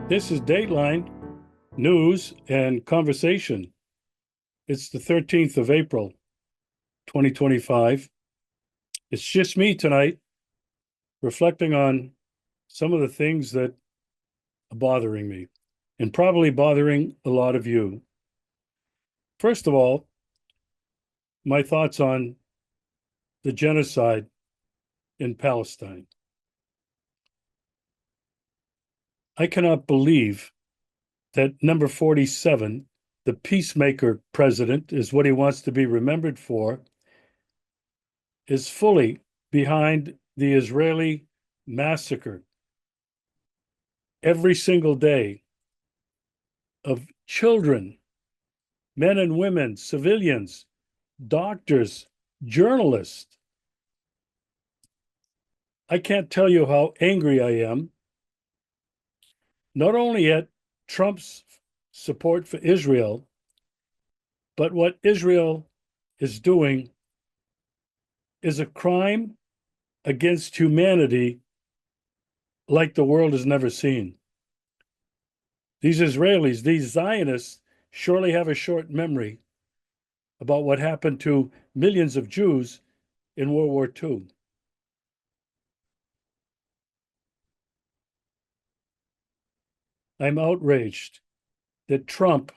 This is Dateline News and Conversation. It's the 13th of April, 2025. It's just me tonight reflecting on some of the things that are bothering me and probably bothering a lot of you. First of all, my thoughts on the genocide in Palestine. I cannot believe that number 47, the peacemaker president, is what he wants to be remembered for, is fully behind the Israeli massacre every single day of children, men and women, civilians, doctors, journalists. I can't tell you how angry I am, not only at Trump's support for Israel, but what Israel is doing is a crime against humanity like the world has never seen. These Israelis, these Zionists, surely have a short memory about what happened to millions of Jews in World War II. I'm outraged that Trump,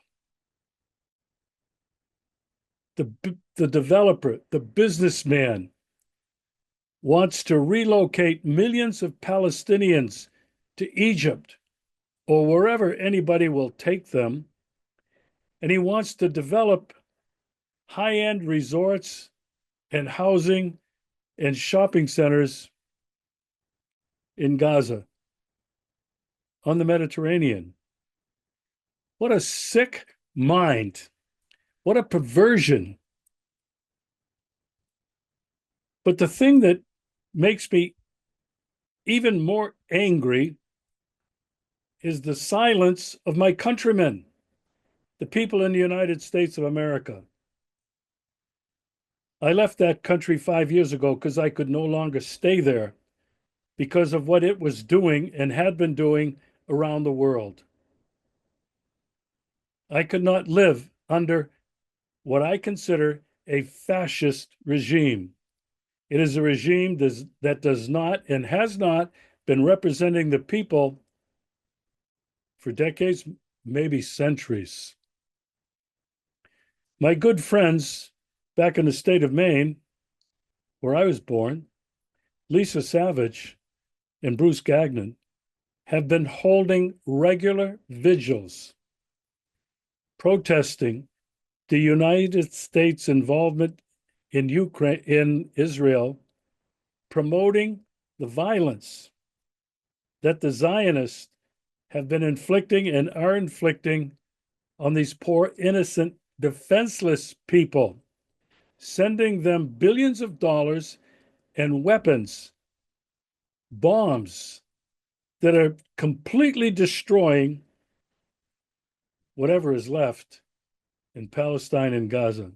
the developer, the businessman, wants to relocate millions of Palestinians to Egypt or wherever anybody will take them. And he wants to develop high-end resorts and housing and shopping centers in Gaza on the Mediterranean. What a sick mind. What a perversion. But the thing that makes me even more angry is the silence of my countrymen, the people in the United States of America. I left that country 5 years ago because I could no longer stay there because of what it was doing and had been doing around the world. I could not live under what I consider a fascist regime. It is a regime that does not and has not been representing the people for decades, maybe centuries. My good friends back in the state of Maine, where I was born, Lisa Savage and Bruce Gagnon, have been holding regular vigils protesting the United States involvement in Ukraine, in Israel, promoting the violence that the Zionists have been inflicting and are inflicting on these poor, innocent, defenseless people, sending them billions of dollars and weapons, bombs that are completely destroying whatever is left in Palestine and Gaza.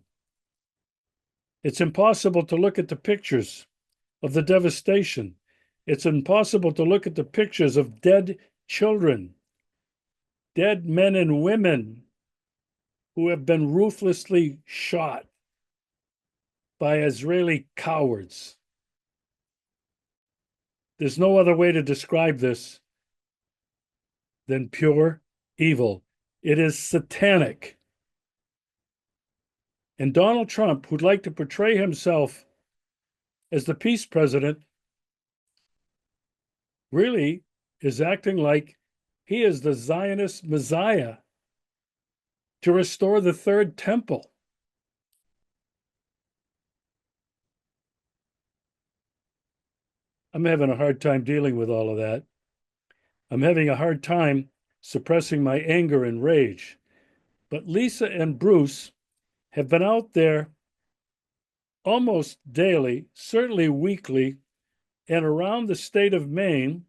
It's impossible to look at the pictures of the devastation. It's impossible to look at the pictures of dead children, dead men and women who have been ruthlessly shot by Israeli cowards. There's no other way to describe this than pure evil. It is satanic. And Donald Trump, who'd like to portray himself as the peace president, really is acting like he is the Zionist Messiah to restore the third temple. I'm having a hard time dealing with all of that. I'm having a hard time suppressing my anger and rage. But Lisa and Bruce have been out there almost daily, certainly weekly, and around the state of Maine,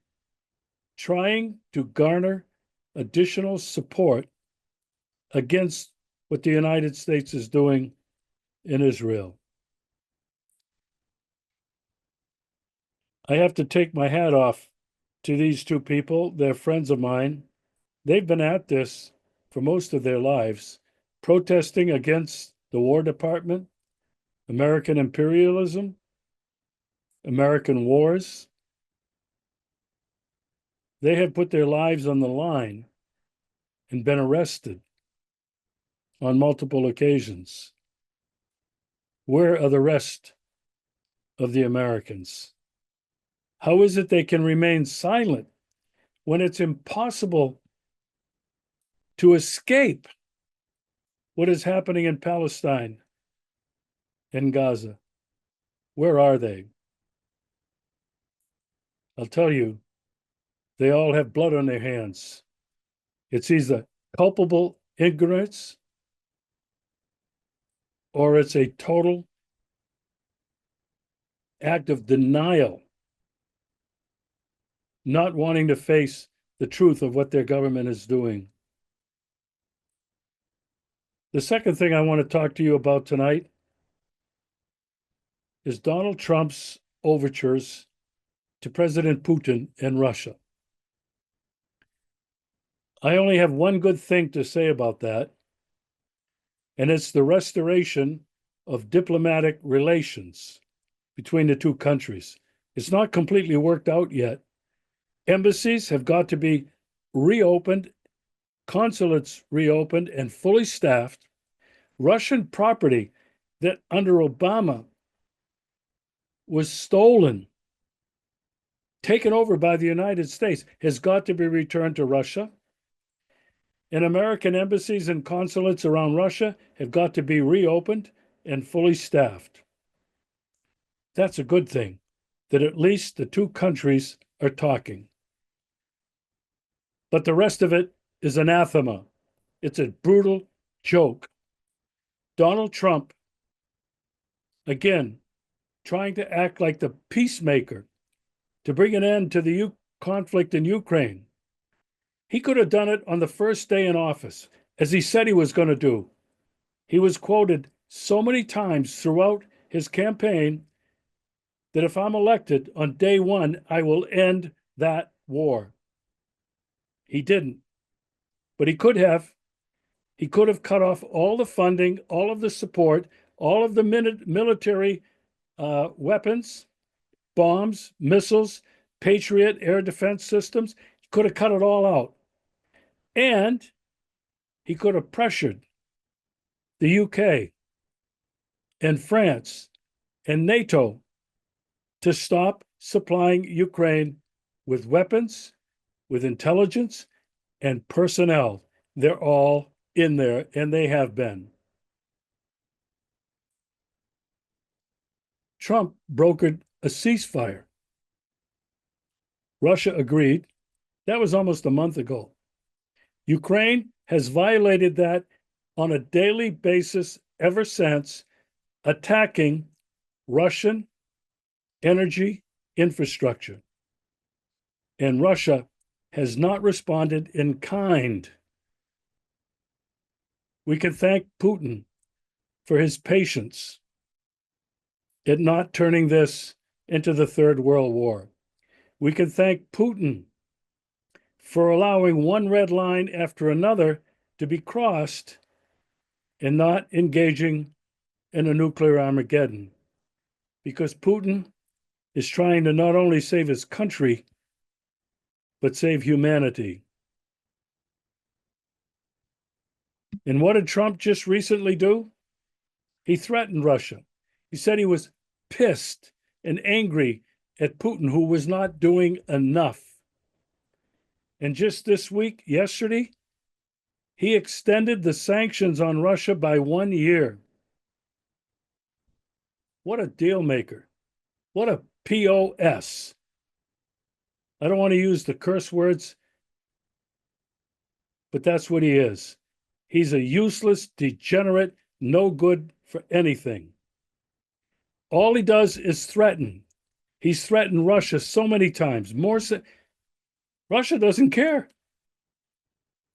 trying to garner additional support against what the United States is doing in Israel. I have to take my hat off to these two people. They're friends of mine. They've been at this for most of their lives, protesting against the War Department, American imperialism, American wars. They have put their lives on the line and been arrested on multiple occasions. Where are the rest of the Americans? How is it they can remain silent when it's impossible to escape what is happening in Palestine and Gaza? Where are they? I'll tell you, they all have blood on their hands. It's either culpable ignorance or it's a total act of denial, not wanting to face the truth of what their government is doing. The second thing I want to talk to you about tonight is Donald Trump's overtures to President Putin and Russia. I only have one good thing to say about that, and it's the restoration of diplomatic relations between the two countries. It's not completely worked out yet. Embassies have got to be reopened, consulates reopened and fully staffed. Russian property that under Obama was stolen, taken over by the United States, has got to be returned to Russia. And American embassies and consulates around Russia have got to be reopened and fully staffed. That's a good thing, that at least the two countries are talking. But the rest of it is anathema. It's a brutal joke. Donald Trump, again, trying to act like the peacemaker to bring an end to the conflict in Ukraine. He could have done it on the first day in office, as he said he was going to do. He was quoted so many times throughout his campaign that if I'm elected on day one, I will end that war. He didn't, but he could have. He could have cut off all the funding, all of the support, all of the military weapons, bombs, missiles, Patriot air defense systems. He could have cut it all out. And he could have pressured the UK and France and NATO to stop supplying Ukraine with weapons, with intelligence, and personnel. They're all in there, and they have been. Trump brokered a ceasefire. Russia agreed. That was almost a month ago. Ukraine has violated that on a daily basis ever since, attacking Russian energy infrastructure. And Russia has not responded in kind. We can thank Putin for his patience in not turning this into the Third World War. We can thank Putin for allowing one red line after another to be crossed and not engaging in a nuclear Armageddon. Because Putin is trying to not only save his country, but save humanity. And what did Trump just recently do? He threatened Russia. He said he was pissed and angry at Putin, who was not doing enough. And just this week, yesterday, he extended the sanctions on Russia by 1 year. What a deal maker. What a POS. I don't want to use the curse words, but that's what he is. He's a useless, degenerate, no good for anything. All he does is threaten. He's threatened Russia so many times. Russia doesn't care.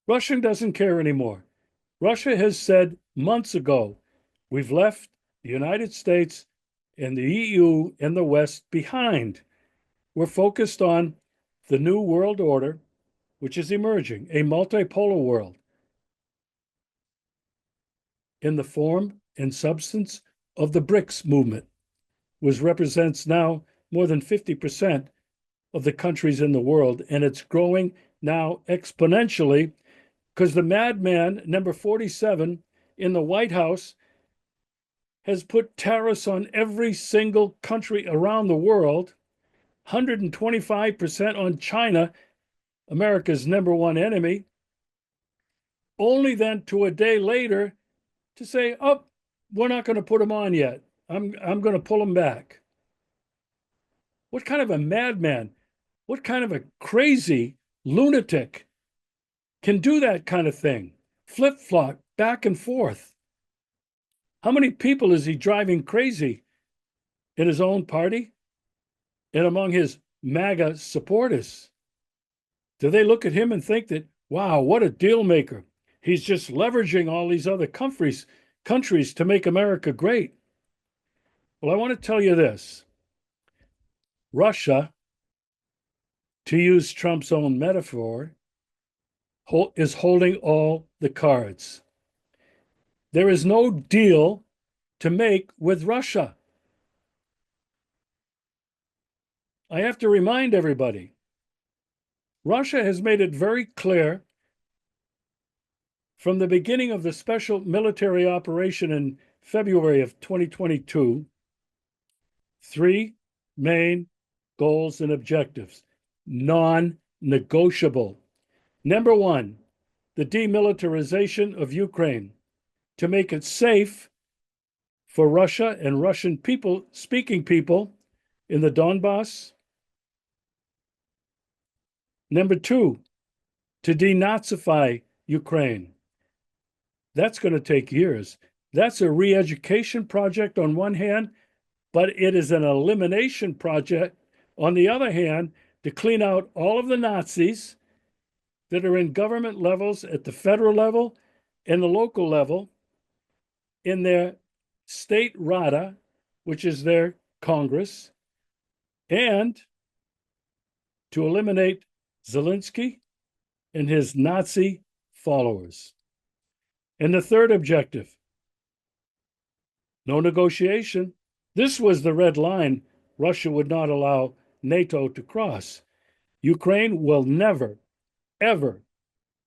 Russia doesn't care anymore. Russia has said months ago, we've left the United States and the EU and the West behind. We're focused on the new world order, which is emerging, a multipolar world in the form and substance of the BRICS movement, which represents now more than 50% of the countries in the world. And it's growing now exponentially because the madman, number 47 in the White House, has put tariffs on every single country around the world, 125% on China, America's number one enemy, only then to a day later to say, oh, we're not going to put them on yet. I'm going to pull them back. What kind of a madman, what kind of a crazy lunatic can do that kind of thing? Flip-flop, back and forth. How many people is he driving crazy in his own party and among his MAGA supporters? Do they look at him and think that, wow, what a deal maker? He's just leveraging all these other countries to make America great. Well, I want to tell you this. Russia, to use Trump's own metaphor, is holding all the cards. There is no deal to make with Russia. I have to remind everybody, Russia has made it very clear from the beginning of the special military operation in February of 2022, three main goals and objectives, non-negotiable. Number one, the demilitarization of Ukraine to make it safe for Russia and Russian people, speaking people in the Donbass. Number two, to denazify Ukraine. That's going to take years. That's a re-education project on one hand, but it is an elimination project on the other hand to clean out all of the Nazis that are in government levels at the federal level and the local level in their state Rada, which is their Congress, and to eliminate Zelensky and his Nazi followers. And the third objective, no negotiation. This was the red line Russia would not allow NATO to cross. Ukraine will never, ever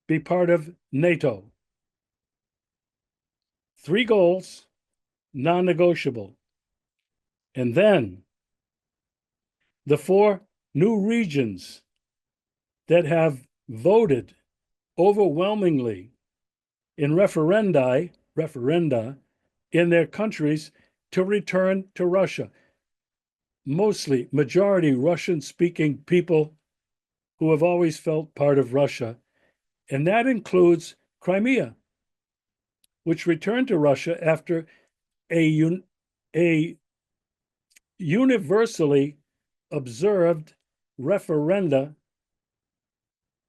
be part of NATO. Three goals, non-negotiable. And then the four new regions that have voted overwhelmingly in referenda in their countries to return to Russia. Mostly majority Russian-speaking people who have always felt part of Russia. And that includes Crimea, which returned to Russia after a universally observed referenda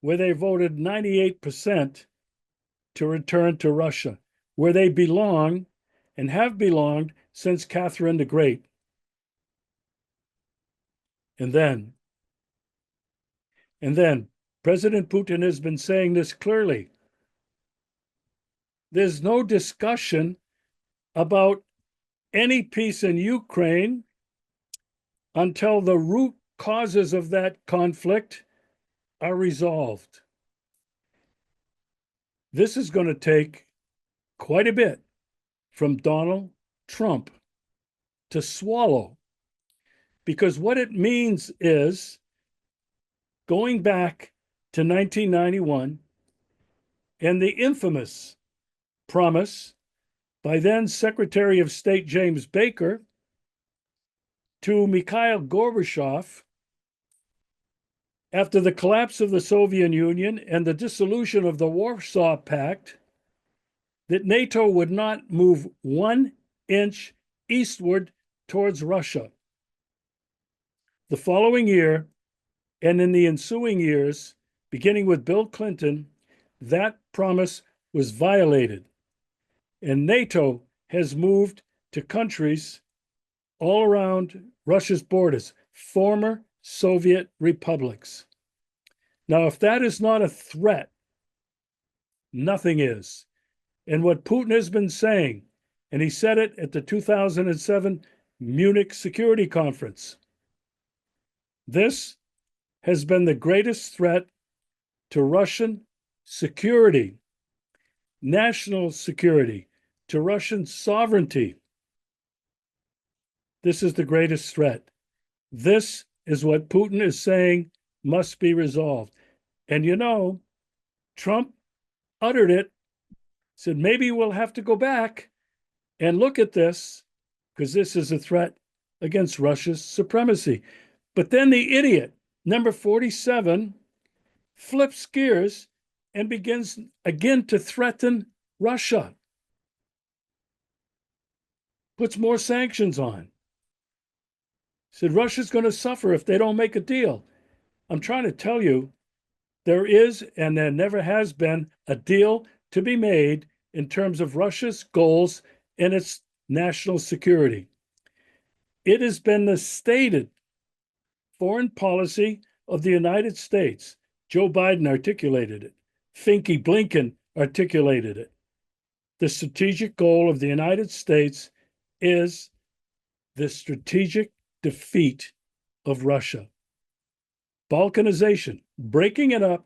where they voted 98% to return to Russia, where they belong and have belonged since Catherine the Great. And then President Putin has been saying this clearly. There's no discussion about any peace in Ukraine until the root causes of that conflict are resolved. This is going to take quite a bit from Donald Trump to swallow, because what it means is going back to 1991 and the infamous promise by then Secretary of State James Baker to Mikhail Gorbachev after the collapse of the Soviet Union and the dissolution of the Warsaw Pact that NATO would not move 1 inch eastward towards Russia. The following year, and in the ensuing years, beginning with Bill Clinton, that promise was violated. And NATO has moved to countries all around Russia's borders, former Soviet republics. Now, if that is not a threat, nothing is. And what Putin has been saying, and he said it at the 2007 Munich Security Conference, this has been the greatest threat to Russian security, national security, to Russian sovereignty. This is the greatest threat. This is what Putin is saying must be resolved. And you know, Trump uttered it, said maybe we'll have to go back and look at this because this is a threat against Russia's supremacy. But then the idiot, number 47, flips gears and begins again to threaten Russia, puts more sanctions on. Said Russia's going to suffer if they don't make a deal. I'm trying to tell you, there is and there never has been a deal to be made in terms of Russia's goals and its national security. It has been the stated foreign policy of the United States. Joe Biden articulated it. Finky Blinken articulated it. The strategic goal of the United States is the strategic defeat of Russia. Balkanization, breaking it up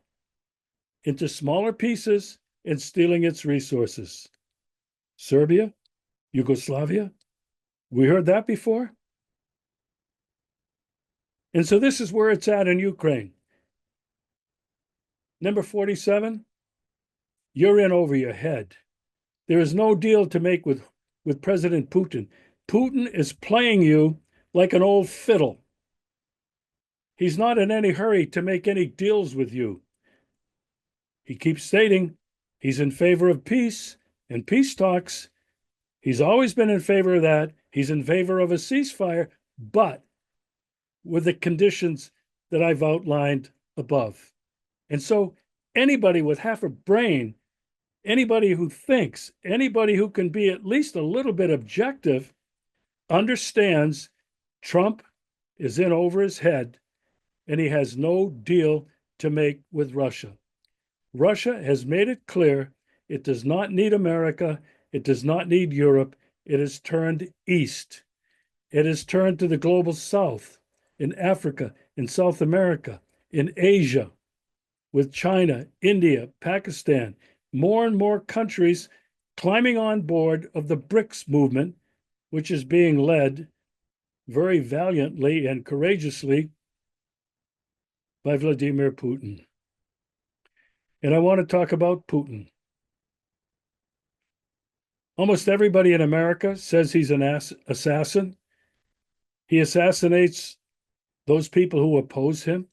into smaller pieces and stealing its resources. Serbia, Yugoslavia, we heard that before. And so this is where it's at in Ukraine. Number 47, you're in over your head. There is no deal to make with President Putin. Putin is playing you like an old fiddle. He's not in any hurry to make any deals with you. He keeps stating he's in favor of peace and peace talks. He's always been in favor of that. He's in favor of a ceasefire, but with the conditions that I've outlined above. And so anybody with half a brain, anybody who thinks, anybody who can be at least a little bit objective, understands Trump is in over his head and he has no deal to make with Russia. Russia has made it clear it does not need America. It does not need Europe. It has turned east. It has turned to the global south, in Africa, in South America, in Asia, with China, India, Pakistan, more and more countries climbing on board of the BRICS movement, which is being led very valiantly and courageously by Vladimir Putin. And I want to talk about Putin. Almost everybody in America says he's an assassin. He assassinates those people who oppose him.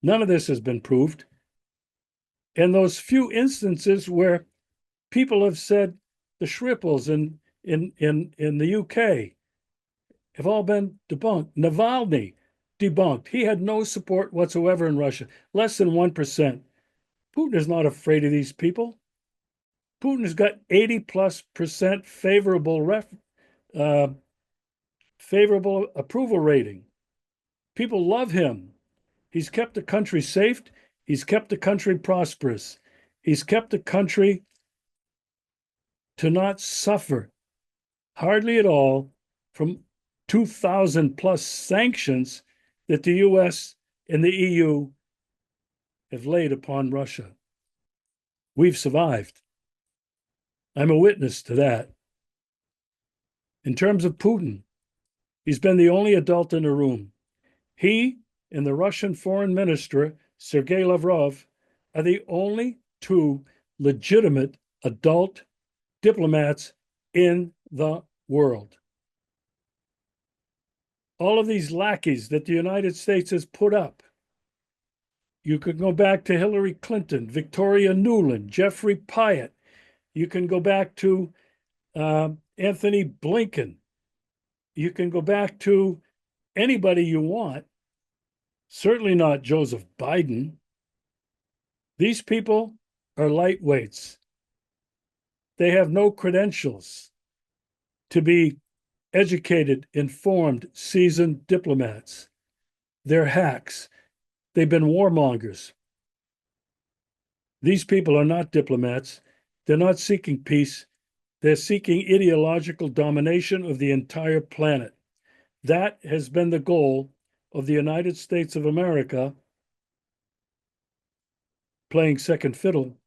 None of this has been proved. And those few instances where people have said the Schrippels in the UK have all been debunked. Navalny, debunked. He had no support whatsoever in Russia, less than 1%. Putin is not afraid of these people. Putin has got 80+% favorable approval rating. People love him. He's kept the country safe. He's kept the country prosperous. He's kept the country to not suffer hardly at all from 2,000 plus sanctions that the US and the EU have laid upon Russia. We've survived. I'm a witness to that. In terms of Putin, he's been the only adult in the room. He and the Russian foreign minister, Sergei Lavrov, are the only two legitimate adult diplomats in the world. All of these lackeys that the United States has put up, you could go back to Hillary Clinton, Victoria Nuland, Jeffrey Pyatt. You can go back to Anthony Blinken. You can go back to anybody you want. Certainly not Joseph Biden. These people are lightweights. They have no credentials to be educated, informed, seasoned diplomats. They're hacks. They've been warmongers. These people are not diplomats. They're not seeking peace. They're seeking ideological domination of the entire planet. That has been the goal of the United States of America, playing second fiddle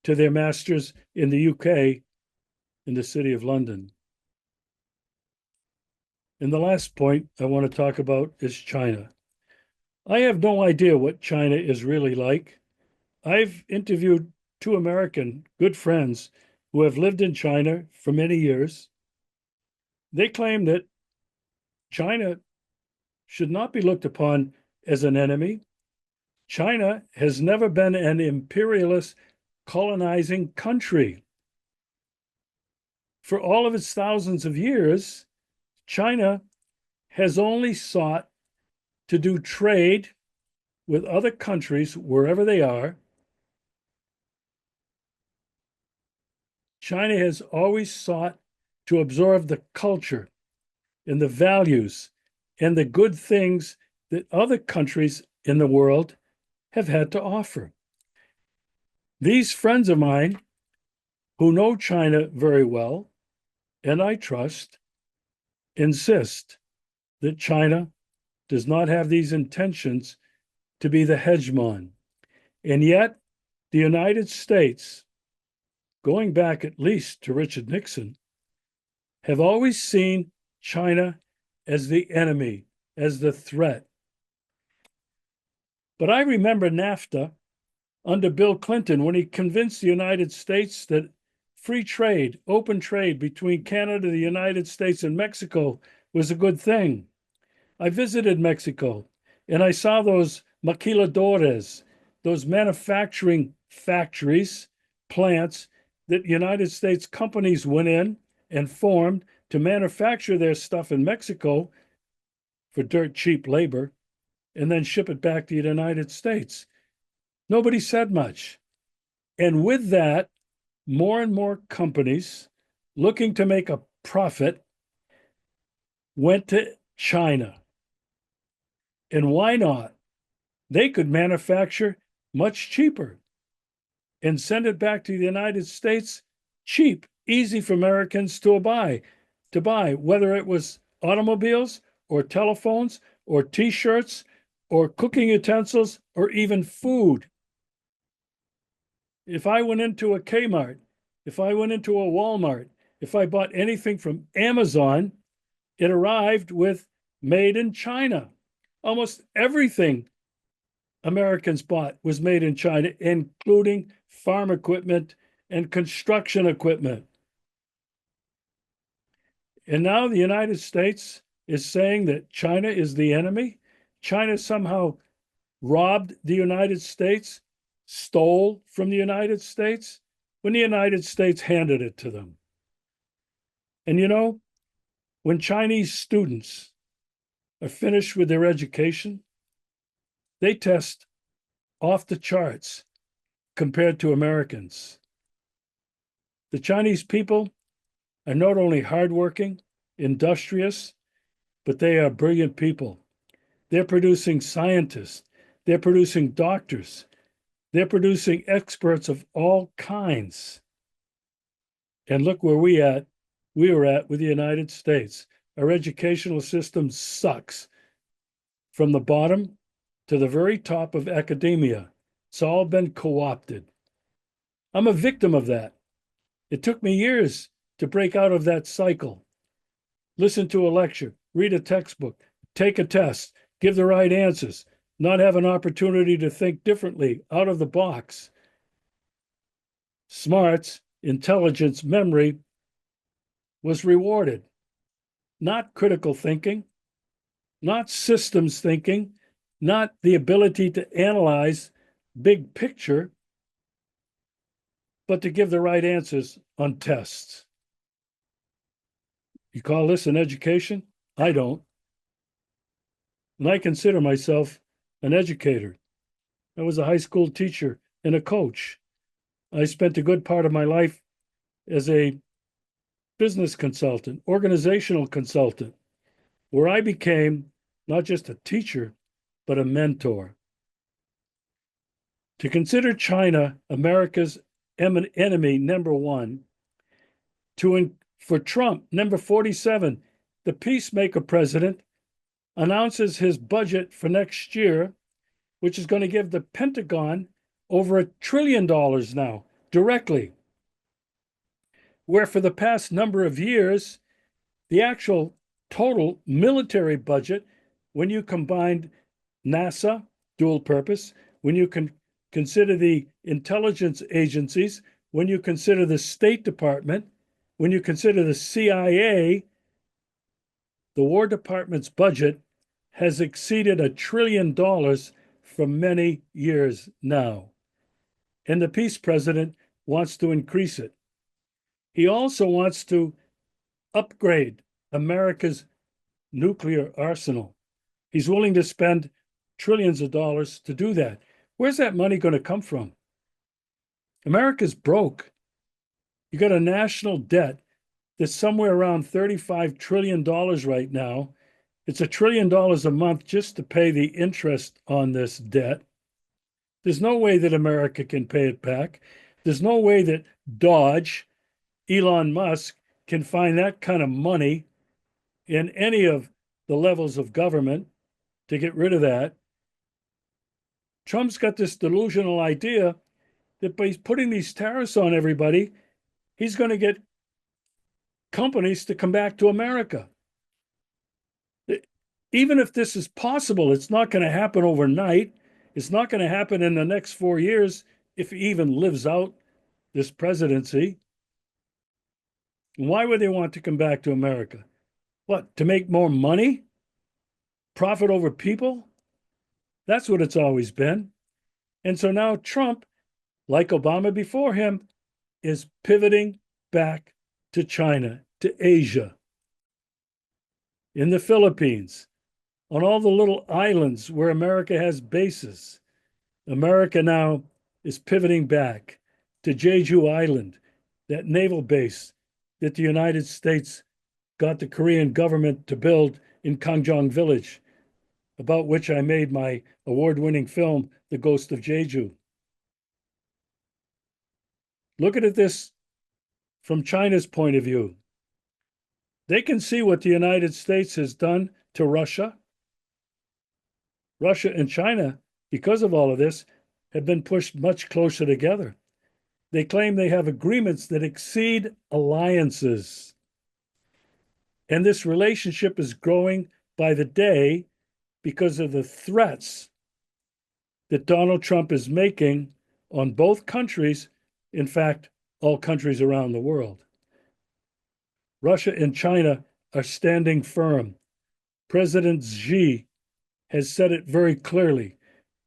to their masters in the UK, in the city of London. And the last point I want to talk about is China. I have no idea what China is really like. I've interviewed two American good friends who have lived in China for many years. They claim that China should not be looked upon as an enemy. China has never been an imperialist colonizing country. For all of its thousands of years, China has only sought to do trade with other countries wherever they are. China has always sought to absorb the culture and the values and the good things that other countries in the world have had to offer. These friends of mine who know China very well, and I trust, insist that China does not have these intentions to be the hegemon. And yet, the United States, going back at least to Richard Nixon, have always seen China as the enemy, as the threat. But I remember NAFTA under Bill Clinton when he convinced the United States that free trade, open trade between Canada, the United States, and Mexico was a good thing. I visited Mexico and I saw those maquiladores, those manufacturing factories, plants that United States companies went in and formed to manufacture their stuff in Mexico for dirt cheap labor and then ship it back to the United States. Nobody said much. And with that, more and more companies looking to make a profit went to China. And why not? They could manufacture much cheaper and send it back to the United States cheap, easy for Americans to buy, whether it was automobiles or telephones or t-shirts or cooking utensils or even food. If I went into a Kmart, if I went into a Walmart, if I bought anything from Amazon, it arrived with made in China. Almost everything Americans bought was made in China, including farm equipment and construction equipment. And now the United States is saying that China is the enemy. China somehow robbed the United States, stole from the United States, when the United States handed it to them. And you know, when Chinese students are finished with their education, they test off the charts compared to Americans. The Chinese people are not only hardworking, industrious, but they are brilliant people. They're producing scientists, they're producing doctors, they're producing experts of all kinds. And look where we were at with the United States. Our educational system sucks from the bottom to the very top of academia. It's all been co-opted. I'm a victim of that. It took me years to break out of that cycle. Listen to a lecture, read a textbook, take a test, give the right answers, not have an opportunity to think differently, out of the box. Smarts, intelligence, memory was rewarded, not critical thinking, not systems thinking, not the ability to analyze big picture, but to give the right answers on tests. You call this an education? I don't. And I consider myself an educator. I was a high school teacher and a coach. I spent a good part of my life as a business consultant, organizational consultant, where I became not just a teacher, but a mentor. To consider China America's enemy number one, for Trump, number 47, the peacemaker president announces his budget for next year, which is going to give the Pentagon over $1 trillion now directly, where for the past number of years, the actual total military budget, when you combined NASA, dual purpose, when you can consider the intelligence agencies, when you consider the State Department, when you consider the CIA, the War Department's budget has exceeded $1 trillion for many years now. And the peace president wants to increase it. He also wants to upgrade America's nuclear arsenal. He's willing to spend trillions of dollars to do that. Where's that money going to come from? America's broke. You got a national debt that's somewhere around $35 trillion right now. It's $1 trillion a month just to pay the interest on this debt. There's no way that America can pay it back. There's no way that Dodge, Elon Musk, can find that kind of money in any of the levels of government to get rid of that. Trump's got this delusional idea that by putting these tariffs on everybody, he's going to get companies to come back to America. Even if this is possible, it's not going to happen overnight. It's not going to happen in the next 4 years if he even lives out this presidency. Why would they want to come back to America? What, to make more money? Profit over people? That's what it's always been. And so now Trump, like Obama before him, is pivoting back to China, to Asia, in the Philippines, on all the little islands where America has bases. America now is pivoting back to Jeju Island, that naval base that the United States got the Korean government to build in Kangjong Village, about which I made my award-winning film, The Ghost of Jeju. Look at this from China's point of view. They can see what the United States has done to Russia. Russia and China, because of all of this, have been pushed much closer together. They claim they have agreements that exceed alliances. And this relationship is growing by the day because of the threats that Donald Trump is making on both countries, in fact, all countries around the world. Russia and China are standing firm. President Xi has said it very clearly.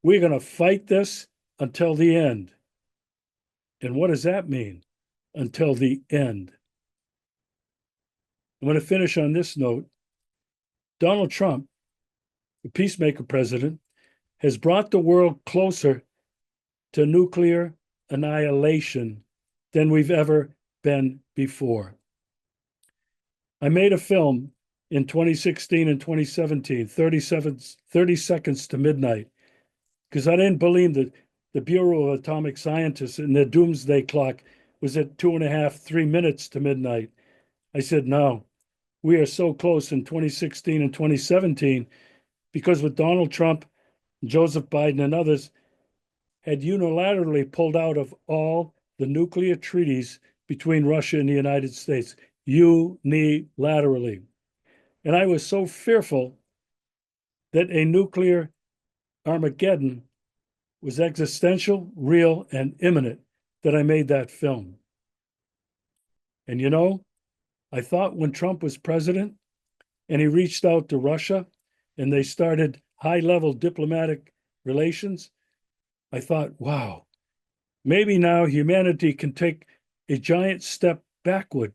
We're going to fight this until the end. And what does that mean? Until the end. I'm going to finish on this note. Donald Trump, the peacemaker president, has brought the world closer to nuclear annihilation than we've ever been before. I made a film in 2016 and 2017, 30 Seconds to Midnight, because I didn't believe that the Bureau of Atomic Scientists and their doomsday clock was at 2.5, 3 minutes to midnight. I said, no, we are so close in 2016 and 2017 because with Donald Trump, Joseph Biden, and others had unilaterally pulled out of all the nuclear treaties between Russia and the United States, unilaterally. And I was so fearful that a nuclear Armageddon was existential, real, and imminent that I made that film. And you know, I thought when Trump was president and he reached out to Russia and they started high-level diplomatic relations, I thought, wow, maybe now humanity can take a giant step backward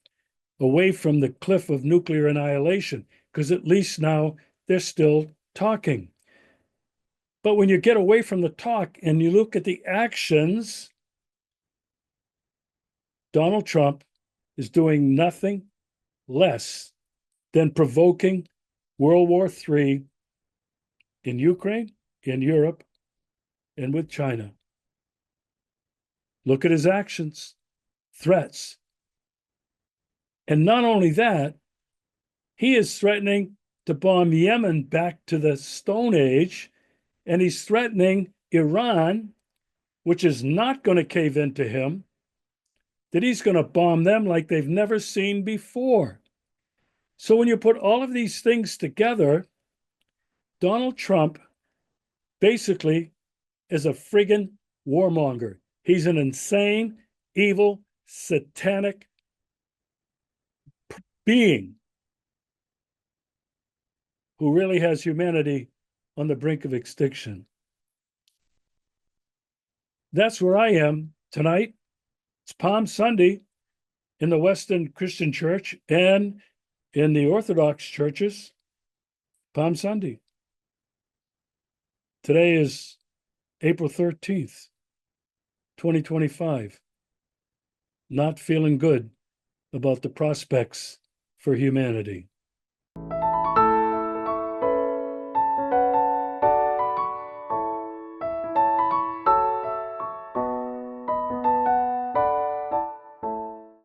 away from the cliff of nuclear annihilation, because at least now they're still talking. But when you get away from the talk and you look at the actions, Donald Trump is doing nothing less than provoking World War III in Ukraine, in Europe, and with China. Look at his actions, threats. And not only that, he is threatening to bomb Yemen back to the Stone Age, and he's threatening Iran, which is not going to cave into him, that he's going to bomb them like they've never seen before. So when you put all of these things together, Donald Trump basically is a friggin' warmonger. He's an insane, evil, satanic being who really has humanity on the brink of extinction. That's where I am tonight. It's Palm Sunday in the Western Christian Church and in the Orthodox churches. Palm Sunday. Today is April 13th, 2025. Not feeling good about the prospects for humanity.